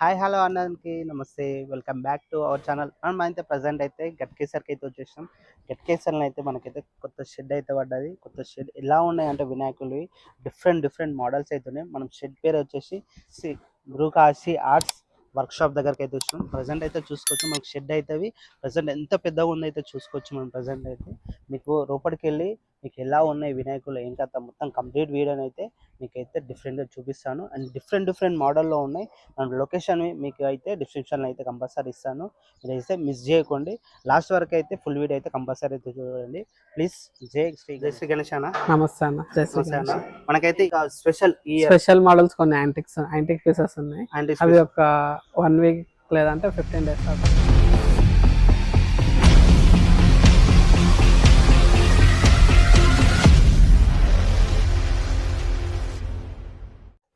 Hi hello అందరికి నమస్తే. Welcome back to our channel. మనం అయితే ప్రజెంట్ అయితే గట్కేసర్కి అయితే వచ్చేసాం. గట్కేసర్లో అయితే మనకైతే కొత్త షెడ్ అయితే పడ్డది. కొత్త షెడ్ ఎలా ఉన్నాయంటే వినాయకుడివి డిఫరెంట్ మోడల్స్ అయితే ఉన్నాయి. మనం షెడ్ పేరు వచ్చేసి శ్రీ గురుకాశి ఆర్ట్స్ వర్క్షాప్ దగ్గరికి అయితే వచ్చినాం. ప్రజెంట్ అయితే చూసుకోవచ్చు మనకి షెడ్ అవుతుంది. ప్రజెంట్ ఎంత పెద్దగా ఉందో అయితే చూసుకోవచ్చు. మనం ప్రజెంట్ అయితే మీకు లోపలికి వెళ్ళి మీకు ఎలా ఉన్నాయి వినాయకులు ఏం కథ మొత్తం కంప్లీట్ వీడియోని అయితే మీకైతే డిఫరెంట్గా చూపిస్తాను. అండ్ డిఫరెంట్ మోడల్లో ఉన్నాయి. అండ్ లొకేషన్ మీకు అయితే డిస్క్రిప్షన్లో అయితే కంపల్సరీ ఇస్తాను. మీరైతే మిస్ చేయకండి. లాస్ట్ వరకు అయితే ఫుల్ వీడియో అయితే కంపల్సరీ అయితే చూడండి ప్లీజ్. జై శ్రీ గణేష్ అన్న. నమస్తే అన్న. నమస్తే అన్న. మనకైతే ఇక స్పెషల్ మోడల్స్ కొన్ని యాంటిక్ పీసెస్ ఉన్నాయి. అవి ఒక 1 వీక్ లేదంటే 15 days దాకా.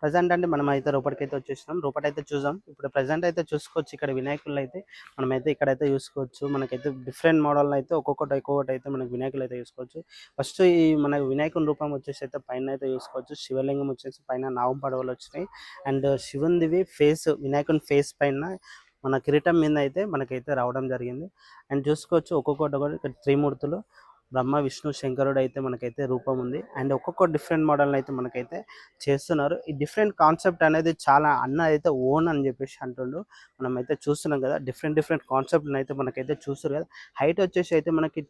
ప్రజెంట్ అంటే మనం అయితే రూపటికైతే వచ్చేసినాం. రూపటైతే చూసాం. ఇప్పుడు ప్రజెంట్ అయితే చూసుకోవచ్చు ఇక్కడ వినాయకులు అయితే మనమైతే ఇక్కడైతే చూసుకోవచ్చు. మనకైతే డిఫరెంట్ మోడల్ అయితే ఒక్కొక్కటి అయితే మనకి వినాయకులు అయితే చూసుకోవచ్చు. ఫస్ట్ ఈ మన వినాయకుని రూపం వచ్చేసి అయితే పైన అయితే చూసుకోవచ్చు. శివలింగం వచ్చేసి పైన నాగం పడవలు వచ్చినాయి. అండ్ శివునిది ఫేస్ వినాయకుని ఫేస్ పైన మన కిరీటం మీద అయితే మనకైతే రావడం జరిగింది. అండ్ చూసుకోవచ్చు ఒక్కొక్కటి ఇక్కడ త్రిమూర్తులు బ్రహ్మ విష్ణు శంకరుడు అయితే మనకైతే రూపం ఉంది. అండ్ ఒక్కొక్క డిఫరెంట్ మోడల్ అయితే మనకైతే చేస్తున్నారు. ఈ డిఫరెంట్ కాన్సెప్ట్ అనేది చాలా అన్న అయితే ఓన్ అని చెప్పేసి అంటుండు. మనం అయితే చూస్తున్నాం కదా డిఫరెంట్ కాన్సెప్ట్ అయితే మనకైతే చూస్తారు కదా. హైట్ వచ్చేసి అయితే మనకి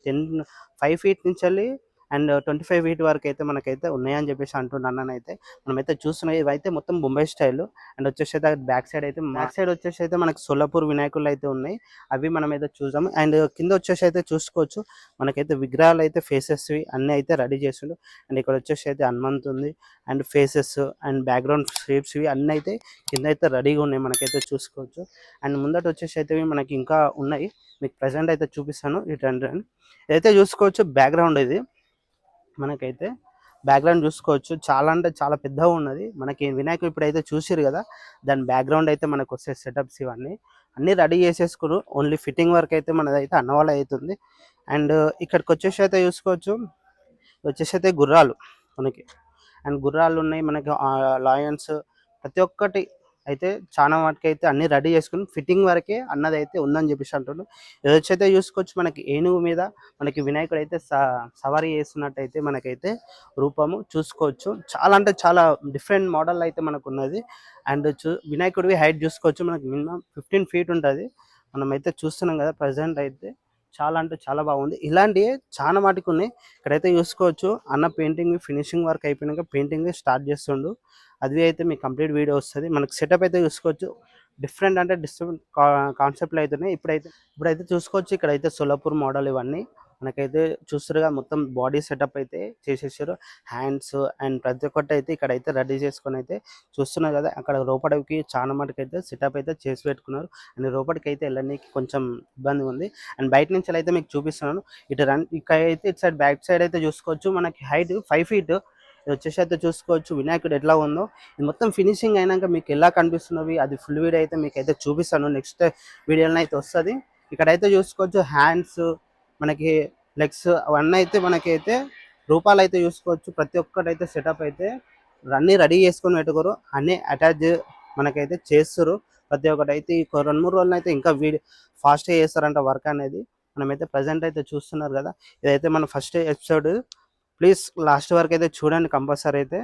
5 feet నుంచి వెళ్ళి అండ్ 25 feet వరకు అయితే మనకైతే ఉన్నాయని చెప్పేసి అంటున్నాను. అయితే మనమైతే చూస్తున్నాం ఇవైతే మొత్తం బొంబాయి స్టైల్. అండ్ వచ్చేసి అయితే బ్యాక్ సైడ్ వచ్చేసి అయితే మనకి సోలాపూర్ వినాయకులు అయితే ఉన్నాయి. అవి మనం అయితే చూసాము. అండ్ కింద వచ్చేసి అయితే చూసుకోవచ్చు మనకైతే విగ్రహాలు అయితే ఫేసెస్వి అన్నీ అయితే రెడీ చేసిండు. అండ్ ఇక్కడ వచ్చేసి అయితే హనుమంత్ ఉంది. అండ్ ఫేసెస్ అండ్ బ్యాక్గ్రౌండ్ షేప్స్వి అన్నీ అయితే కింద అయితే రెడీగా ఉన్నాయి మనకైతే చూసుకోవచ్చు. అండ్ ముందట వచ్చేసి అయితే మనకి ఇంకా ఉన్నాయి. మీకు ప్రజెంట్ అయితే చూపిస్తాను. ఇటండి ఇదైతే చూసుకోవచ్చు. బ్యాక్గ్రౌండ్ ఇది మనకైతే బ్యాక్గ్రౌండ్ చూసుకోవచ్చు. చాలా అంటే చాలా పెద్దగా ఉన్నది. మనకి వినాయకుడు ఇప్పుడైతే చూసిరు కదా దాని బ్యాక్గ్రౌండ్ అయితే మనకు వస్తే సెటప్స్ ఇవన్నీ అన్నీ రెడీ చేసేసుకురు. ఓన్లీ ఫిట్టింగ్ వర్క్ అయితే మనదైతే అన్నవాళ్ళ అవుతుంది. అండ్ ఇక్కడికి వచ్చేసి అయితే చూసుకోవచ్చు వచ్చేసి అయితే గుర్రాలు మనకి. అండ్ గుర్రాలు ఉన్నాయి మనకి లయన్స్ ప్రతి ఒక్కటి అయితే చాలా వాటికి అయితే అన్ని రెడీ చేసుకుని ఫిట్టింగ్ వరకే అన్నది అయితే ఉందని చెప్పేసి అంటున్నాడు. ఏదొచ్చైతే చూసుకోవచ్చు మనకి ఏనుగు మీద మనకి వినాయకుడు అయితే సవారీ చేస్తున్నట్టయితే మనకైతే రూపము చూసుకోవచ్చు. చాలా అంటే చాలా డిఫరెంట్ మోడల్ అయితే మనకు ఉన్నది. అండ్ వినాయకుడివి హైట్ చూసుకోవచ్చు మనకి మినిమం 15 feet ఉంటుంది. మనమైతే చూస్తున్నాం కదా ప్రజెంట్ అయితే చాలా అంటే చాలా బాగుంది. ఇలాంటివి చాలా వాటికి ఉన్నాయి. ఇక్కడైతే చూసుకోవచ్చు అన్న పెయింటింగ్ ఫినిషింగ్ వర్క్ అయిపోయినాక పెయింటింగ్ స్టార్ట్ చేస్తుండు. అది అయితే మీకు కంప్లీట్ వీడియో వస్తుంది. మనకి సెటప్ అయితే చూసుకోవచ్చు. డిఫరెంట్ కాన్సెప్ట్లు అవుతున్నాయి. ఇప్పుడైతే చూసుకోవచ్చు ఇక్కడైతే సోలాపూర్ మోడల్ ఇవన్నీ మనకైతే చూస్తారుగా మొత్తం బాడీ సెటప్ అయితే చేసేసారు. హ్యాండ్స్ అండ్ ప్రతి ఒక్కటి అయితే ఇక్కడైతే రెడీ చేసుకొని అయితే చూస్తున్నారు కదా. అక్కడ లోపలికి చాలా మటుకు అయితే సెటప్ అయితే చేసి పెట్టుకున్నారు. అండ్ లోపలికి అయితే వెళ్ళడానికి కొంచెం ఇబ్బందిగా ఉంది. అండ్ బయట నుంచి అయితే మీకు చూపిస్తున్నాను. ఇక్కడ అయితే ఇటు సైడ్ బ్యాక్ సైడ్ అయితే చూసుకోవచ్చు మనకి హైట్ 5 feet వచ్చేసి అయితే చూసుకోవచ్చు వినాయకుడు ఎట్లా ఉందో. ఇది మొత్తం ఫినిషింగ్ అయినాక మీకు ఎలా కనిపిస్తున్నవి అది ఫుల్ వీడియో అయితే మీకు అయితే చూపిస్తాను. నెక్స్ట్ వీడియోలో అయితే వస్తుంది. ఇక్కడైతే చూసుకోవచ్చు హ్యాండ్స్ మనకి లెగ్స్ అవన్నీ అయితే మనకైతే రూపాలు అయితే చూసుకోవచ్చు. ప్రతి ఒక్కటైతే సెటప్ అయితే అన్నీ రెడీ చేసుకొని పెట్టుకోరు. అన్నీ అటాచ్ మనకైతే చేస్తారు. ప్రతి ఒక్కటి అయితే ఈ 2-3 రోజులు అయితే ఇంకా ఫాస్ట్గా చేస్తారంట వర్క్ అనేది. మనమైతే ప్రజెంట్ అయితే చూస్తున్నారు కదా. ఇదైతే మన ఫస్ట్ ఎపిసోడ్. ప్లీజ్ లాస్ట్ వరకు అయితే చూడండి కంపల్సరీ. అయితే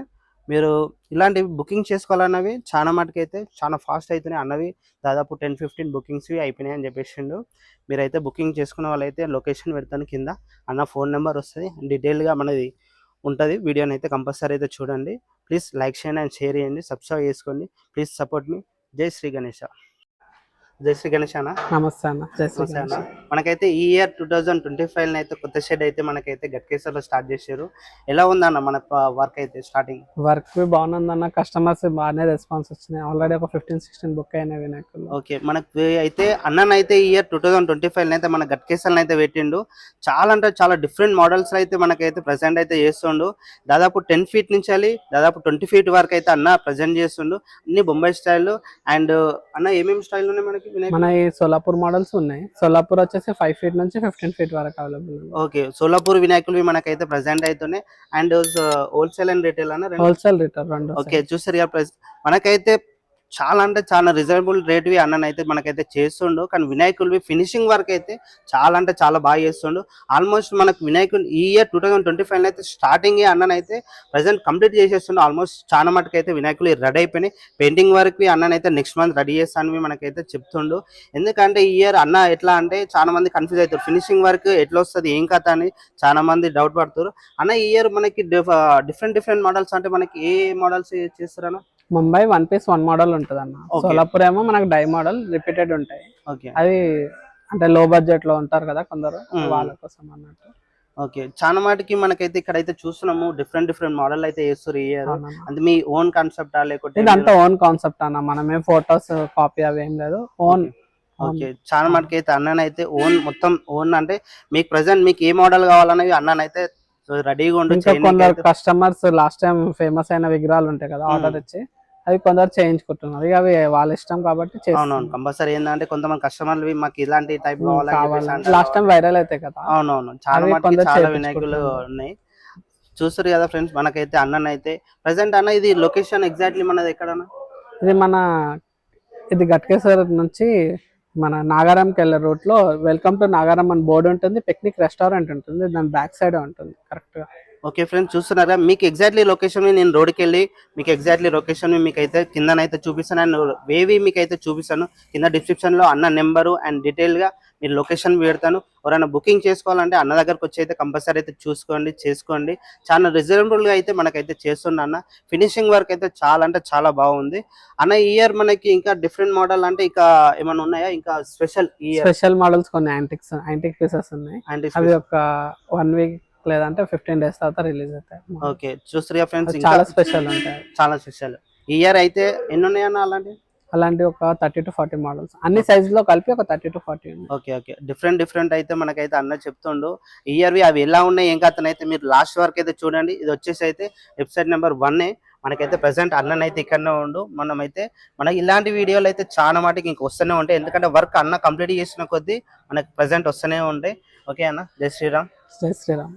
మీరు ఇలాంటివి బుకింగ్ చేసుకోవాలన్నవి చాలా మటుకు అయితే చాలా ఫాస్ట్ అవుతున్నాయి అన్నవి. దాదాపు 10-15 బుకింగ్స్వి అయిపోయినాయి అని చెప్పేసిండు. మీరైతే బుకింగ్ చేసుకున్న వాళ్ళైతే లొకేషన్ పెడతాను కింద. అన్న ఫోన్ నెంబర్ వస్తుంది. డీటెయిల్గా మనది ఉంటుంది. వీడియోని అయితే కంపల్సరీ అయితే చూడండి. ప్లీజ్ లైక్ చేయండి అండ్ షేర్ చేయండి. సబ్స్క్రైబ్ చేసుకోండి. ప్లీజ్ సపోర్ట్ మీ. జై శ్రీ గణేష. జై శ్రీ గణేష్ అన్న. నమస్తే అన్న. నమస్తే అన్న. మనకైతే ఈ ఇయర్ 2025 అయితే కొత్త షెడ్ అయితే మనకైతే గట్కేసర్లో స్టార్ట్ చేశారు. ఎలా ఉందన్న మన వర్క్ అయితే స్టార్టింగ్? వర్క్ బాగుందన్న. కస్టమర్స్ బాగానే రెస్పాన్స్ వచ్చినాయి. ఆల్రెడీ ఒక 15-16 బుక్ అయినాయి వినాయకులు. ఓకే మనకి అయితే అన్ననైతే ఈ ఇయర్ 2025 అయితే మన గట్కేసర్లో అయితే పెట్టిండు. చాలా అంటే చాలా డిఫరెంట్ మోడల్స్ అయితే మనకైతే ప్రజెంట్ అయితే చేస్తుండు. దాదాపు 10 feet నుంచి వెళ్ళి దాదాపు 20 feet వరకు అయితే అన్న ప్రజెంట్ చేస్తుండు. అన్ని బొంబాయి స్టైల్. అండ్ అన్న ఏమేమి స్టైల్ ఉన్నాయి మనకి? మన ఈ సోలాపూర్ మోడల్స్ ఉన్నాయి. సోలాపూర్ వచ్చేసి 5 feet నుంచి 15 feet వరకు అవైలబుల్. ఓకే సోలాపూర్ వినాయకులు మనకైతే ప్రెసెంట్ అవుతున్నాయి. అండ్ హోల్సేల్ అండ్ రిటైల్ అన్న హోల్సేల్ రిటైల్ రెండు. ఓకే చూసారు మనకైతే చాలా అంటే చాలా రీజనబుల్ రేట్వి అన్ననైతే మనకైతే చేస్తుండు. కానీ వినాయకుడివి ఫినిషింగ్ వర్క్ అయితే చాలా అంటే చాలా బాగా చేస్తుండు. ఆల్మోస్ట్ మనకు వినాయకుడు ఈ ఇయర్ 2025 అయితే స్టార్టింగ్ అన్ననైతే ప్రజెంట్ కంప్లీట్ చేసేస్తుండు. ఆల్మోస్ట్ చాలా మటుకు అయితే వినాయకులు రెడీ అయిపోయినాయి. పెయింటింగ్ వర్క్వి అన్ననైతే నెక్స్ట్ మంత్ రెడీ చేస్తానని మనకైతే చెప్తుండు. ఎందుకంటే ఈ ఇయర్ అన్న ఎట్లా అంటే చాలా మంది కన్ఫ్యూజ్ అవుతారు, ఫినిషింగ్ వర్క్ ఎట్లా వస్తుంది ఏం కథ అని చాలా మంది డౌట్ పడుతారు. అన్న ఈ ఇయర్ మనకి డిఫరెంట్ మోడల్స్ అంటే మనకి ఏ మోడల్స్ చేస్తారు అన్న? ముంబై 1 piece 1 మోడల్ ఉంటుంది అన్న. సోలాపూర్ ఏమో మనకు డై మోడల్ రిపీటెడ్ ఉంటాయి. ఓకే, అది అంటే లో బడ్జెట్ లో ఉంటారు కదా కొందరు, వాళ్ళ కోసం అన్నట్టు. ఓకే, చాలా మటుకి మనకైతే ఇక్కడైతే చూస్తున్నాము డిఫరెంట్ మోడల్ అయితే చేస్తారు ఈ ఇయర్. అంటే మీ ఓన్ కాన్సెప్టా లేకపోతే? ఇదంతా ఓన్ కాన్సెప్ట్ అన్న, మనమే ఫోటోస్ కాపీ అవి ఏం లేదు, ఓన్. ఓకే, చాలా మటుకు అయితే అన్ననైతే ఓన్ మొత్తం ఓన్. అంటే మీకు ప్రెసెంట్ మీకు ఏ మోడల్ కావాలనేవి అన్ననైతే రెడీగా ఉండి. కొందరు కస్టమర్స్ లాస్ట్ టైం ఫేమస్ అయిన విగ్రహాలు ఉంటాయి కదా ఆర్డర్ ఇచ్చి, అవి కొందరు చేయించుకుంటున్నారు. ఇక అవి వాళ్ళ ఇష్టం కాబట్టి. అవునవును, కంపల్సరీ ఏంటంటే కొంతమంది కస్టమర్లు మాకు ఇలాంటి టైప్ కావాలి, లాస్ట్ టైం వైరల్ అయితే కదా. అవునవును, చాలా మటుకు చాలా వినాయకులు ఉన్నాయి. చూస్తారు కదా ఫ్రెండ్స్, మనకైతే అన్ననైతే ప్రెసెంట్ అన్న ఇది లొకేషన్ ఎగ్జాక్ట్లీ మనది ఎక్కడన్నా? ఇది గట్కేశ్వర్ నుంచి మన నాగారంకి వెళ్ళే రూట్ లో వెల్కమ్ టు నాగారం అని బోర్డు ఉంటుంది, పిక్నిక్ రెస్టారెంట్ ఉంటుంది, దాని బ్యాక్ సైడ్ ఉంటుంది కరెక్ట్ గా. ఓకే ఫ్రెండ్స్, చూస్తున్నారా మీకు ఎగ్జాక్ట్లీ లొకేషన్ నేను రోడ్కి వెళ్ళి మీకు ఎగ్జాక్ట్లీ లొకేషన్ మీకు అయితే కిందనైతే చూపిస్తాను. అండ్ వేవి మీకు అయితే చూపిస్తాను. కింద డిస్క్రిప్షన్ లో అన్న నెంబరు అండ్ డీటెయిల్ గా మీరు లొకేషన్ పెడతాను. ఎవరైనా బుకింగ్ చేసుకోవాలంటే అన్న దగ్గరకు వచ్చి అయితే కంపల్సరీ అయితే చేసుకోండి. చాలా రీజనబుల్ గా అయితే మనకైతే చేస్తున్నా అన్న. ఫినిషింగ్ వర్క్ అయితే చాలా అంటే చాలా బాగుంది అన్న. ఈ ఇయర్ మనకి ఇంకా డిఫరెంట్ మోడల్ అంటే ఇంకా ఏమైనా ఉన్నాయా? ఇంకా స్పెషల్ మోడల్స్ కొన్ని యాంటిక్ పీసెస్ ఉన్నాయి. అవి ఒక 1 week లేదంటే 15 days తర్వాత రిలీజ్ అవుతాయి. ఓకే, చూస్తారా ఫ్రెండ్స్, చాలా స్పెషల్ ఉంటాయి, చాలా స్పెషల్. ఈ ఇయర్ అయితే ఎన్ని ఉన్నాయన్న అలాంటి ఒక 30 to 40 మోడల్స్, అన్ని సైజ్ లో కలిపి ఒక 30 to 40. ఓకే, డిఫరెంట్ అయితే మనకైతే అన్న చెప్తుండు. ఈ ఇయర్వి అవి ఎలా ఉన్నాయి ఏం కథనైతే మీరు లాస్ట్ వరకు అయితే చూడండి. ఇది వచ్చేసి అయితే వెబ్సైట్ నెంబర్ 1 మనకైతే ప్రెసెంట్ అన్ననైతే ఇక్కడనే ఉండు. మనకి ఇలాంటి వీడియోలు అయితే చాలా మటుకు ఇంక వస్తూనే ఉంటాయి. ఎందుకంటే వర్క్ అన్న కంప్లీట్ చేసిన కొద్దీ మనకి ప్రెసెంట్ వస్తూనే ఉంటాయి. ఓకే అన్న, జై శ్రీరామ్. జై శ్రీరామ్.